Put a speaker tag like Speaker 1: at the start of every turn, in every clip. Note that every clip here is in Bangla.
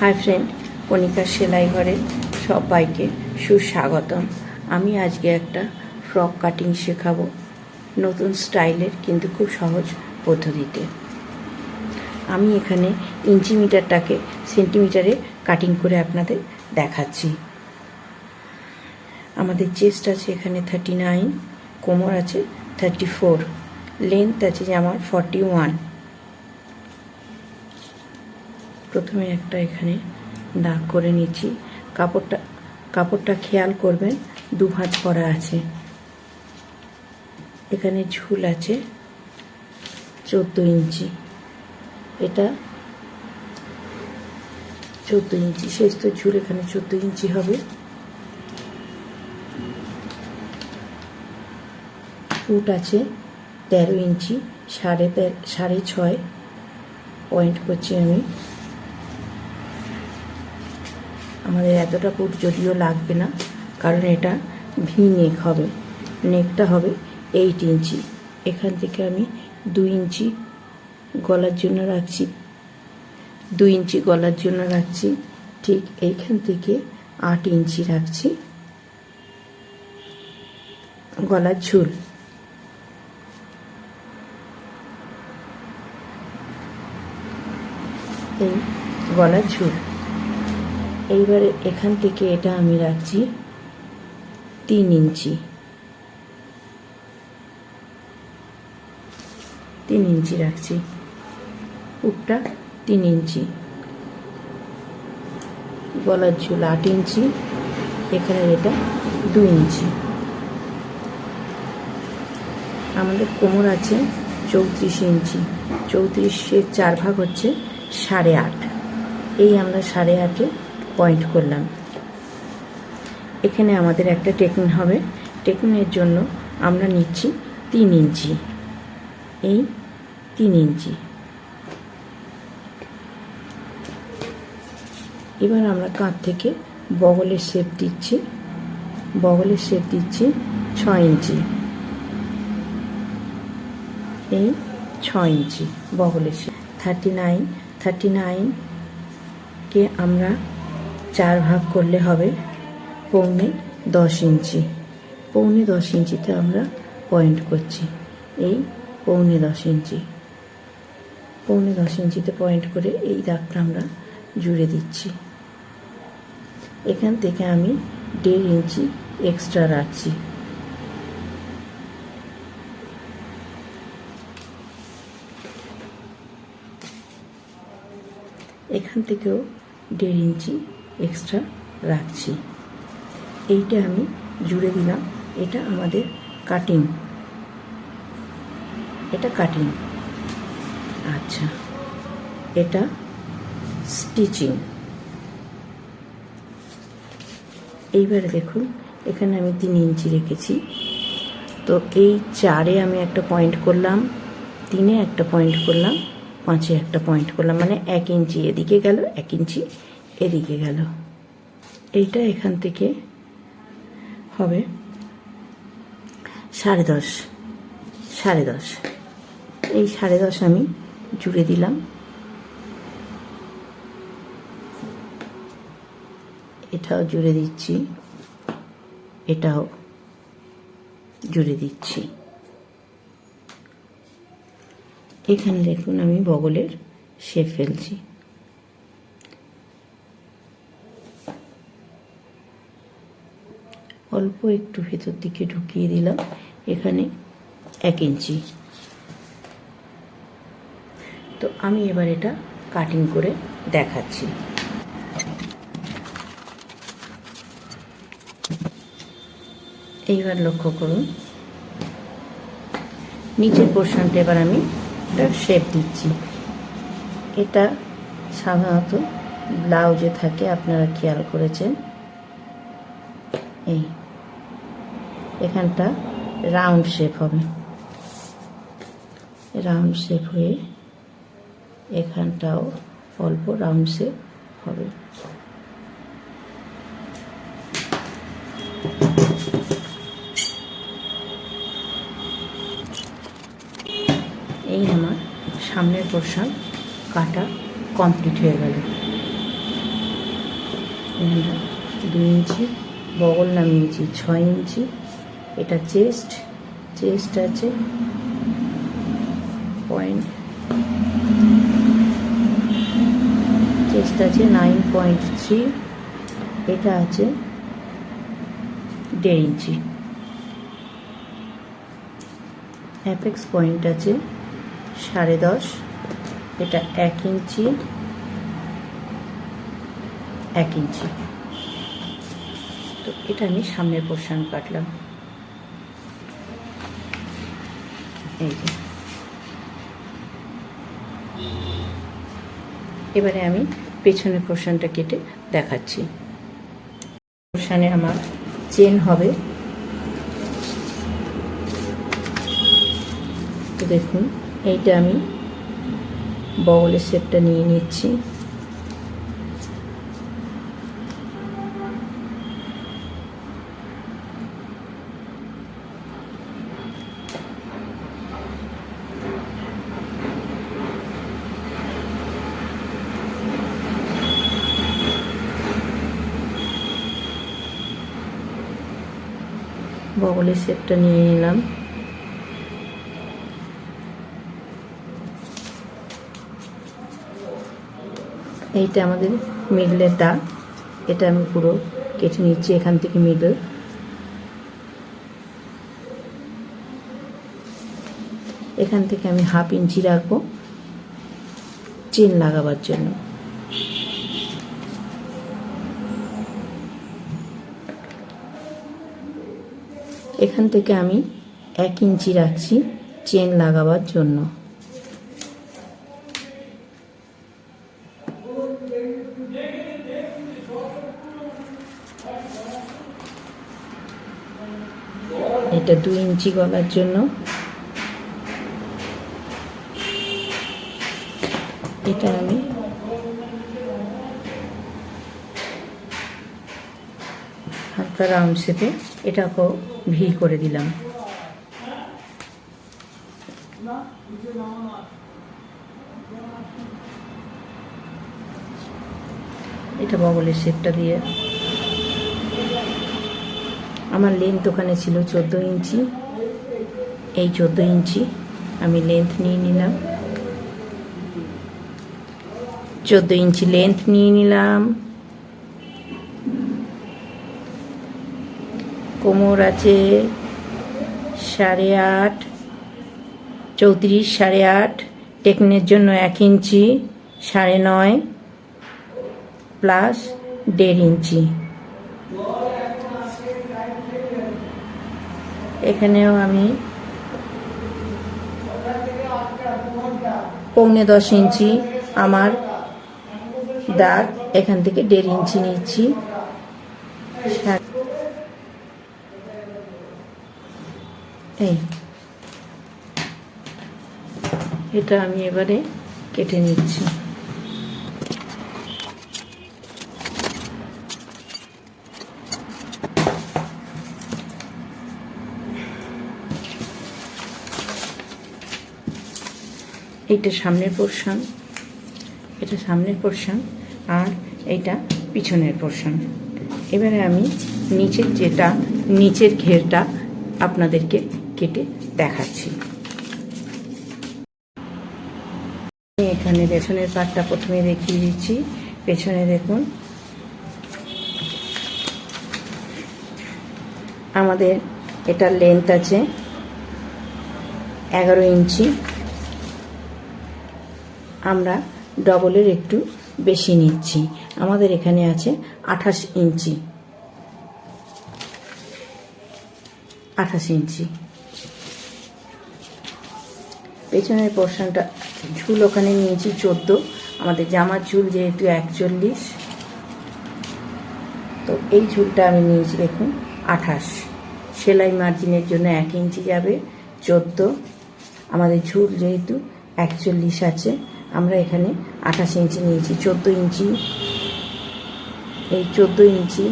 Speaker 1: হাই ফ্রেন্ড, কণিকার সেলাই ঘরে সবাইকে সুস্বাগতম। আমি আজকে একটা ফ্রক কাটিং শেখাবো, নতুন স্টাইলের, কিন্তু খুব সহজ পদ্ধতিতে। আমি এখানে ইঞ্চি মিটারটাকে সেন্টিমিটারে কাটিং করে আপনাদের দেখাচ্ছি। আমাদের চেস্ট আছে এখানে 39, কোমর আছে 34, লেন্থ আছে আমার 41। প্রথমে একটা এখানে দাগ করে নিচ্ছি। কাপড়টা খেয়াল করবেন, দু ভাঁজ করা আছে। এখানে ঝুল আছে 14 ইঞ্চি, এটা 14 ইঞ্চি, শেষ তো ঝুল এখানে 14 ইঞ্চি হবে। ফুট আছে 13 ইঞ্চি, 6.5 পয়েন্ট করছি আমি। আমাদের এতটা ফুট যদিও লাগবে না, কারণ এটা ভি নেক হবে। নেকটা হবে 8 ইঞ্চি। এখান থেকে আমি 2 ইঞ্চি গলার জন্য রাখছি, 2 ইঞ্চি গলার জন্য রাখছি। ঠিক এইখান থেকে 8 ইঞ্চি রাখছি গলার ঝুল। এই গলার ঝুল। এইবারে এখান থেকে এটা আমি রাখছি 3 ইঞ্চি, 3 ইঞ্চি রাখছি। উপটা 3 ইঞ্চি, গলার ঝুল 8 ইঞ্চি, এখানে এটা 2 ইঞ্চি। আমাদের কোমর আছে 34 ইঞ্চি, 34-এর 4 ভাগ হচ্ছে 8.5। এই আমরা 8.5-এ পয়েন্ট করলাম। এখানে আমাদের একটা টেকনিক হবে। টেকনিকের জন্য আমরা নিচ্ছি 3 ইঞ্চি, এই 3 ইঞ্চি। এবার আমরা কাঁধ থেকে বগলের শেপ দিচ্ছি, 6 ইঞ্চি, এই 6 ইঞ্চি বগলের শেপ। 39কে আমরা 4 ভাগ করলে হবে 10.25 ইঞ্চি। 10.25 ইঞ্চিতে আমরা পয়েন্ট করছি, এই 10.25 ইঞ্চি। 10.25 ইঞ্চিতে পয়েন্ট করে এই দাগটা আমরা জুড়ে দিচ্ছি। এখান থেকে আমি 1.5 ইঞ্চি এক্সট্রা রাখছি। এখান থেকেও 1.5 ইঞ্চি এক্সট্রা রাখছি। এইটা আমি জুড়ে দিলাম। এটা আমাদের কাটিং, এটা কাটিং। আচ্ছা, এটা স্টিচিং। এইবারে দেখুন, এখানে আমি 3 ইঞ্চি রেখেছি। তো এই 4-এ আমি একটা পয়েন্ট করলাম, 3-এ একটা পয়েন্ট করলাম, 5-এ একটা পয়েন্ট করলাম, মানে 1 ইঞ্চি এদিকে গেল, 1 ইঞ্চি এদিকে গেল। এইটা এখান থেকে হবে 10.5। এই 10.5 আমি জুড়ে দিলাম। এটাও জুড়ে দিচ্ছি, এটাও জুড়ে দিচ্ছি। এখানে দেখুন আমি বগলের শেপ ফেলছি। অল্প একটু ভেতর দিকে ঢুকিয়ে দিলাম, এখানে 1 ইঞ্চি। তো আমি এবার এটা কাটিং করে দেখাচ্ছি। এইবার লক্ষ্য করুন, নিচের পোর্শনটা এবার আমি একটা শেপ দিচ্ছি। এটা সাধারণত ব্লাউজে থাকে, আপনারা খেয়াল করেছেন। এই এখানটা রাউন্ড শেপ হবে, রাউন্ড শেপ হয়ে এখানটাও অল্প রাউন্ড শেপ হবে। এই আমার সামনের পোর্শন কাটা কমপ্লিট হয়ে গেল। এখানটা 2 ইঞ্চি, বগল নামিয়েছি 6 ইঞ্চি। এটা চেস্ট আছে পয়েন্ট, চেস্ট আছে 9.3, এটা আছে 1.5 ইঞ্চি। অ্যাপেক্স পয়েন্ট আছে 10.5, এটা 1 ইঞ্চি, 1 ইঞ্চি। তো এটা আমি সামনের পোর্শন কাটলাম। এই যে এবারে আমি পেছনের পোর্শনটা কেটে দেখাচ্ছি। পোর্শনে আমার চেন হবে, তো দেখুন এইটা আমি বগলের শেপটা নিয়ে নিচ্ছি। বগলের শেপটা নিয়ে নিলাম। এইটা আমাদের মিডলের দাগ, এটা আমি পুরো কেটে নিচ্ছি এখান থেকে মিডল। এখান থেকে আমি 1/2 ইঞ্চি রাখবো চেন লাগাবার জন্য। এখান থেকে আমি 1 ইঞ্চি রাখছি চেন লাগাবার জন্য। এটা 2 ইঞ্চি গলার জন্য। এটা আমি হালকা রাউন্ড শেপে এটাকেও ভি করে দিলাম। এটা বগলের শেপটা দিয়ে আমার লেন্থ ওখানে ছিল 14 ইঞ্চি। এই 14 ইঞ্চি আমি লেন্থ নিয়ে নিলাম, 14 ইঞ্চি লেন্থ নিয়ে নিলাম। কোমর আছে 8.5, 34 8.5, টেকনের জন্য 1 ইঞ্চি, 9.5 প্লাস 1.5 ইঞ্চি। এখানেও আমি 9.25 ইঞ্চি আমার দাগ, এখান থেকে 1.5 ইঞ্চি নিচ্ছি। এই এটা আমি এবারে কেটে নিচ্ছি। এইটা সামনের পোর্শন, এটা সামনের পোর্শন, আর এইটা পিছনের পোর্শন। এবারে আমি নিচের ঘেরটা আপনাদেরকে কেটে দেখাচ্ছি। এখানে পেছনের পাটটা প্রথমে দেখিয়ে দিচ্ছি। পেছনে দেখুন আমাদের এটা লেন্থ আছে 11 ইঞ্চি। আমরা ডবলের একটু বেশি নিচ্ছি, আমাদের এখানে আছে 28 ইঞ্চি। 28 ইঞ্চি পেছনের পোর্শনটা। ঝুল ওখানে নিয়েছি 14, আমাদের জামার ঝুল যেহেতু 41, তো এই ঝুলটা আমি নিয়েছি দেখুন 28। সেলাই মার্জিনের জন্য 1 ইঞ্চি যাবে 14, আমাদের ঝুল যেহেতু 41 আছে, আমরা এখানে 28 ইঞ্চি নিয়েছি। 14 ইঞ্চি, এই 14 ইঞ্চি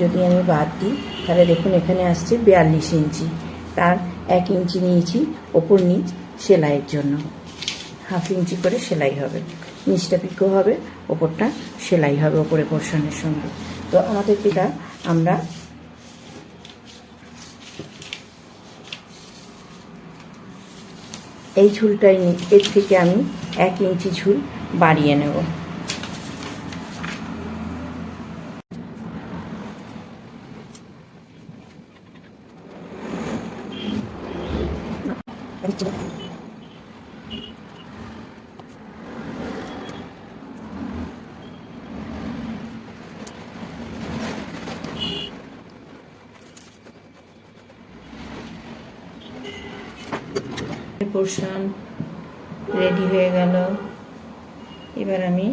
Speaker 1: যদি আমি বাদ দিই তাহলে দেখুন এখানে আসছে 42 ইঞ্চি। তার 1 ইঞ্চি নিয়েছি ওপর নিচ সেলাইয়ের জন্য। 1/2 ইঞ্চি করে সেলাই হবে, নিচটা পিকো হবে, ওপরটা সেলাই হবে ওপরে পোর্শনের সঙ্গে। তো আমাদের যেটা আমরা এই ঝুলটাই এর থেকে আমি 1 ইঞ্চি ঝুল বাড়িয়ে নেব। পোর্শন রেডি হয়ে গেল। এবার আমি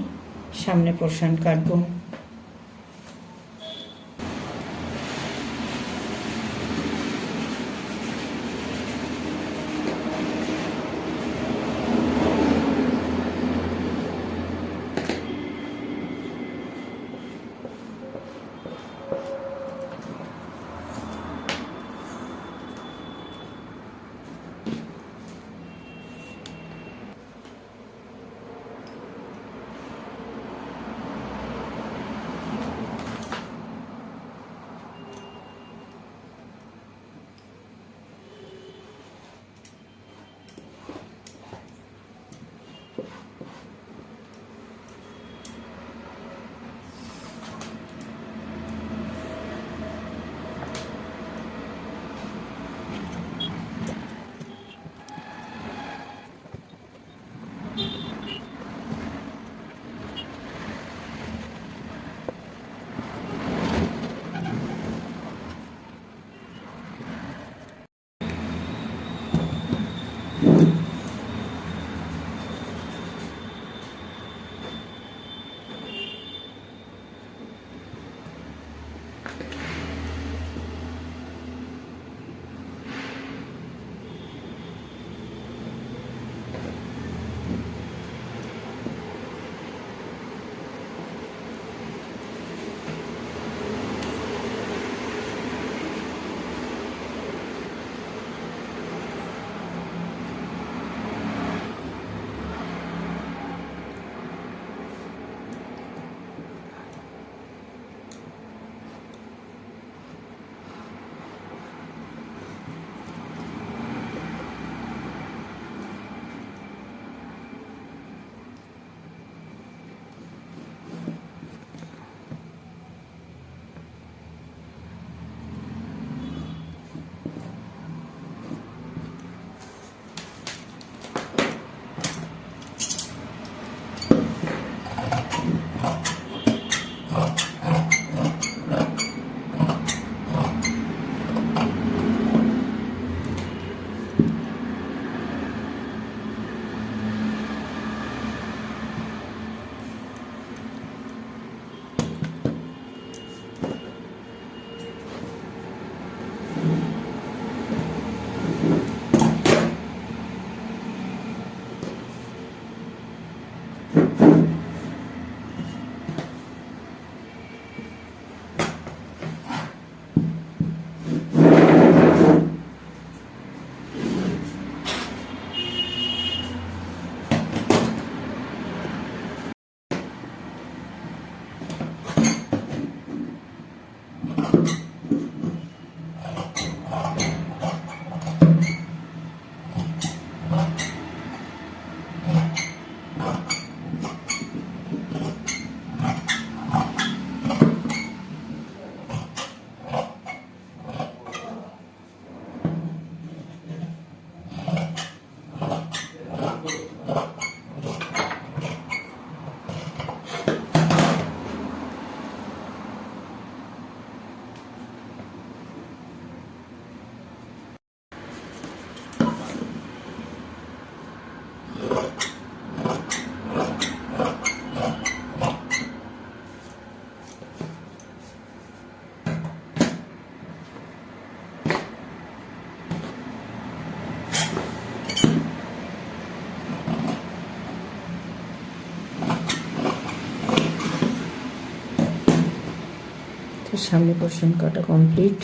Speaker 1: সামনে পোর্শন কাটবো। সামনে পোর্শন কাটা কমপ্লিট।